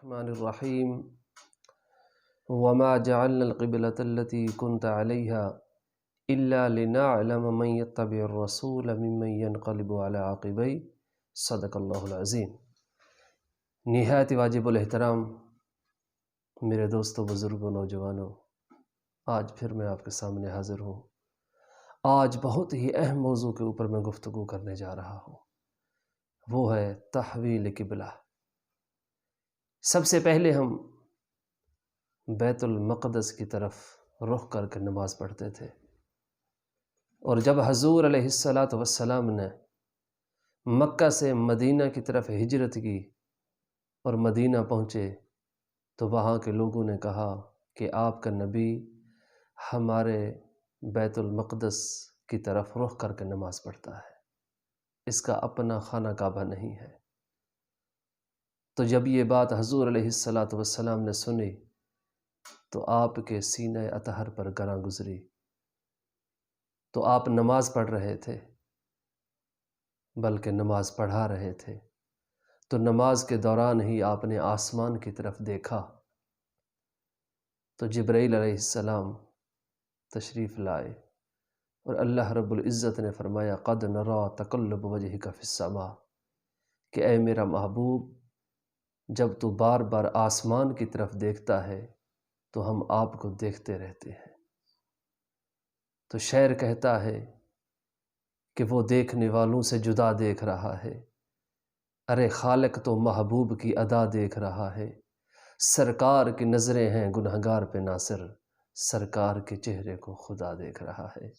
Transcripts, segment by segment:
الرحمن الرحیم وما جعلنا القبلة التي كنت عليها إلا لنعلم من يتبع الرسول ممن ينقلب على عقبيه صدق اللہ العظیم۔ نہایت واجب الاحترام میرے دوستوں، بزرگوں، نوجوانوں، آج پھر میں آپ کے سامنے حاضر ہوں۔ آج بہت ہی اہم موضوع کے اوپر میں گفتگو کرنے جا رہا ہوں، وہ ہے تحویل قبلہ۔ سب سے پہلے ہم بیت المقدس کی طرف رخ کر کے نماز پڑھتے تھے، اور جب حضور علیہ السلام نے مکہ سے مدینہ کی طرف ہجرت کی اور مدینہ پہنچے تو وہاں کے لوگوں نے کہا کہ آپ کا نبی ہمارے بیت المقدس کی طرف رخ کر کے نماز پڑھتا ہے، اس کا اپنا خانہ کعبہ نہیں ہے۔ تو جب یہ بات حضور علیہ السلام نے سنی تو آپ کے سینہ اطہر پر گراں گزری۔ تو آپ نماز پڑھ رہے تھے، بلکہ نماز پڑھا رہے تھے، تو نماز کے دوران ہی آپ نے آسمان کی طرف دیکھا تو جبرائیل علیہ السلام تشریف لائے، اور اللہ رب العزت نے فرمایا قد نرا تقلب وجہک فی السماء، کہ اے میرا محبوب جب تو بار بار آسمان کی طرف دیکھتا ہے تو ہم آپ کو دیکھتے رہتے ہیں۔ تو شاعر کہتا ہے کہ وہ دیکھنے والوں سے جدا دیکھ رہا ہے، ارے خالق تو محبوب کی ادا دیکھ رہا ہے، سرکار کی نظریں ہیں گنہگار پہ ناصر، سرکار کے چہرے کو خدا دیکھ رہا ہے۔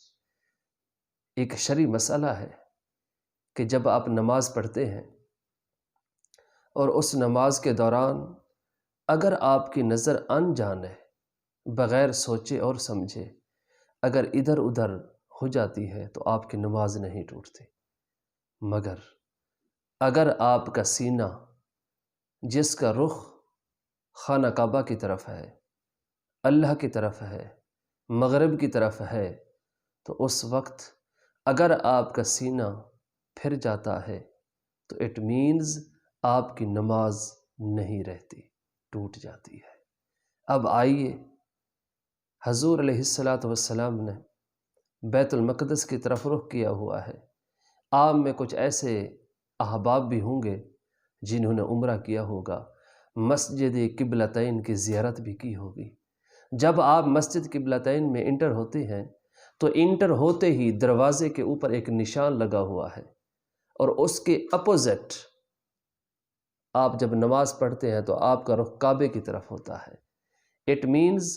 ایک شرعی مسئلہ ہے کہ جب آپ نماز پڑھتے ہیں اور اس نماز کے دوران اگر آپ کی نظر انجانے بغیر سوچے اور سمجھے اگر ادھر ادھر ہو جاتی ہے تو آپ کی نماز نہیں ٹوٹتی، مگر اگر آپ کا سینہ جس کا رخ خانہ کعبہ کی طرف ہے، اللہ کی طرف ہے، مغرب کی طرف ہے، تو اس وقت اگر آپ کا سینہ پھر جاتا ہے تو اٹ مینز آپ کی نماز نہیں رہتی، ٹوٹ جاتی ہے۔ اب آئیے، حضور علیہ السلام نے بیت المقدس کی طرف رخ کیا ہوا ہے۔ آپ میں کچھ ایسے احباب بھی ہوں گے جنہوں نے عمرہ کیا ہوگا، مسجد قبلتین کی زیارت بھی کی ہوگی۔ جب آپ مسجد قبلتین میں انٹر ہوتے ہیں تو انٹر ہوتے ہی دروازے کے اوپر ایک نشان لگا ہوا ہے، اور اس کے اپوزٹ آپ جب نماز پڑھتے ہیں تو آپ کا رخ کعبے کی طرف ہوتا ہے۔ اٹ مینز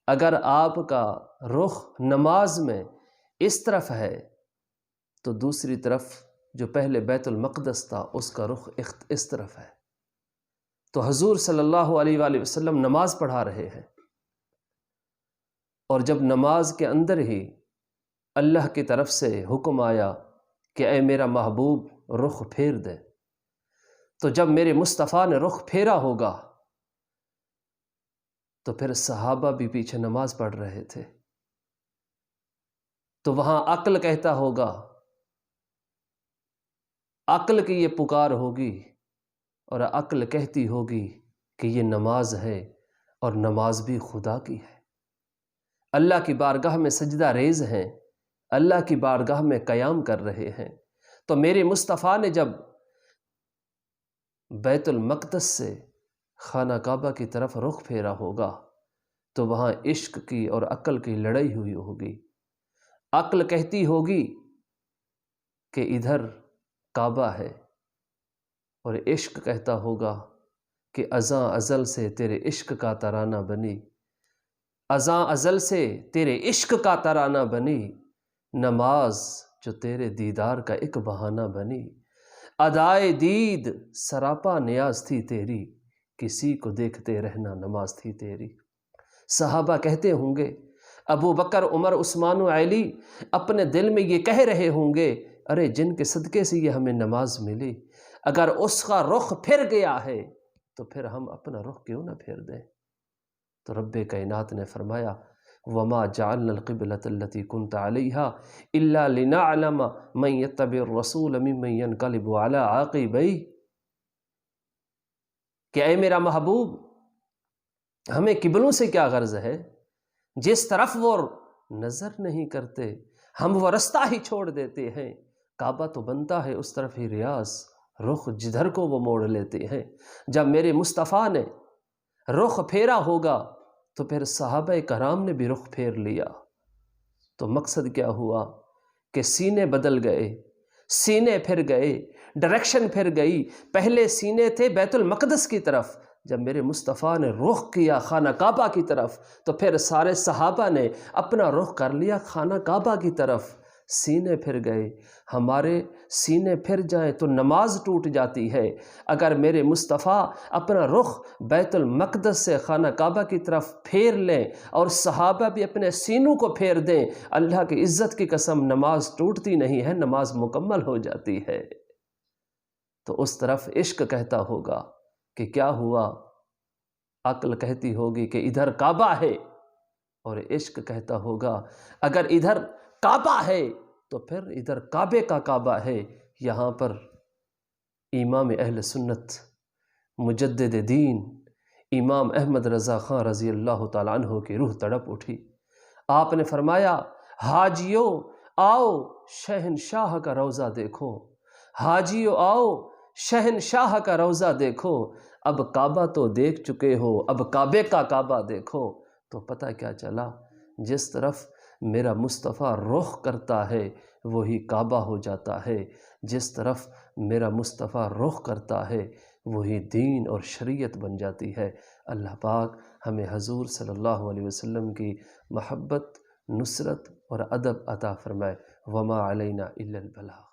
اگر آپ کا رخ نماز میں اس طرف ہے تو دوسری طرف جو پہلے بیت المقدس تھا اس کا رخ اس طرف ہے۔ تو حضور صلی اللہ علیہ وآلہ وسلم نماز پڑھا رہے ہیں، اور جب نماز کے اندر ہی اللہ کی طرف سے حکم آیا کہ اے میرا محبوب رخ پھیر دے، تو جب میرے مصطفیٰ نے رخ پھیرا ہوگا تو پھر صحابہ بھی پیچھے نماز پڑھ رہے تھے، تو وہاں عقل کہتا ہوگا، عقل کی یہ پکار ہوگی، اور عقل کہتی ہوگی کہ یہ نماز ہے، اور نماز بھی خدا کی ہے، اللہ کی بارگاہ میں سجدہ ریز ہیں، اللہ کی بارگاہ میں قیام کر رہے ہیں۔ تو میرے مصطفیٰ نے جب بیت المقدس سے خانہ کعبہ کی طرف رخ پھیرا ہوگا تو وہاں عشق کی اور عقل کی لڑائی ہوئی ہوگی۔ عقل کہتی ہوگی کہ ادھر کعبہ ہے، اور عشق کہتا ہوگا کہ ازاں ازل سے تیرے عشق کا ترانہ بنی، ازاں ازل سے تیرے عشق کا ترانہ بنی، نماز جو تیرے دیدار کا ایک بہانہ بنی، ادائے دید سراپا نیاز تھی تیری، کسی کو دیکھتے رہنا نماز تھی تیری۔ صحابہ کہتے ہوں گے، ابو بکر، عمر، عثمان و علی اپنے دل میں یہ کہہ رہے ہوں گے، ارے جن کے صدقے سے یہ ہمیں نماز ملی، اگر اس کا رخ پھر گیا ہے تو پھر ہم اپنا رخ کیوں نہ پھیر دیں؟ تو رب کائنات نے فرمایا وما جعلنا القبلة التي كنت عليها إلا لنعلم من يتبع الرسول ممن ينقلب على عقبيه، کہ اے میرا محبوب، ہمیں قبلوں سے کیا غرض ہے؟ جس طرف وہ نظر نہیں کرتے ہم وہ رستہ ہی چھوڑ دیتے ہیں۔ کعبہ تو بنتا ہے اس طرف ہی ریاض، رخ جدھر کو وہ موڑ لیتے ہیں۔ جب میرے مصطفیٰ نے رخ پھیرا ہوگا تو پھر صحابہ کرام نے بھی رخ پھیر لیا۔ تو مقصد کیا ہوا کہ سینے بدل گئے، سینے پھر گئے، ڈائریکشن پھر گئی۔ پہلے سینے تھے بیت المقدس کی طرف، جب میرے مصطفیٰ نے رخ کیا خانہ کعبہ کی طرف تو پھر سارے صحابہ نے اپنا رخ کر لیا خانہ کعبہ کی طرف۔ سینے پھر گئے، ہمارے سینے پھر جائیں تو نماز ٹوٹ جاتی ہے۔ اگر میرے مصطفیٰ اپنا رخ بیت المقدس سے خانہ کعبہ کی طرف پھیر لیں اور صحابہ بھی اپنے سینوں کو پھیر دیں، اللہ کی عزت کی قسم نماز ٹوٹتی نہیں ہے، نماز مکمل ہو جاتی ہے۔ تو اس طرف عشق کہتا ہوگا کہ کیا ہوا، عقل کہتی ہوگی کہ ادھر کعبہ ہے، اور عشق کہتا ہوگا اگر ادھر کعبہ ہے تو پھر ادھر کعبے کا کعبہ ہے۔ یہاں پر امام اہل سنت مجدد دین امام احمد رضا خان رضی اللہ تعالیٰ عنہ کی روح تڑپ اٹھی۔ آپ نے فرمایا، حاجیو آؤ شہنشاہ کا روضہ دیکھو، حاجیو آؤ شہنشاہ کا روضہ دیکھو، اب کعبہ تو دیکھ چکے ہو، اب کعبے کا کعبہ دیکھو۔ تو پتہ کیا چلا، جس طرف میرا مصطفیٰ رخ کرتا ہے وہی کعبہ ہو جاتا ہے، جس طرف میرا مصطفیٰ رخ کرتا ہے وہی دین اور شریعت بن جاتی ہے۔ اللہ پاک ہمیں حضور صلی اللہ علیہ وسلم کی محبت، نصرت اور ادب عطا فرمائے۔ وما علینا الا البلاغ۔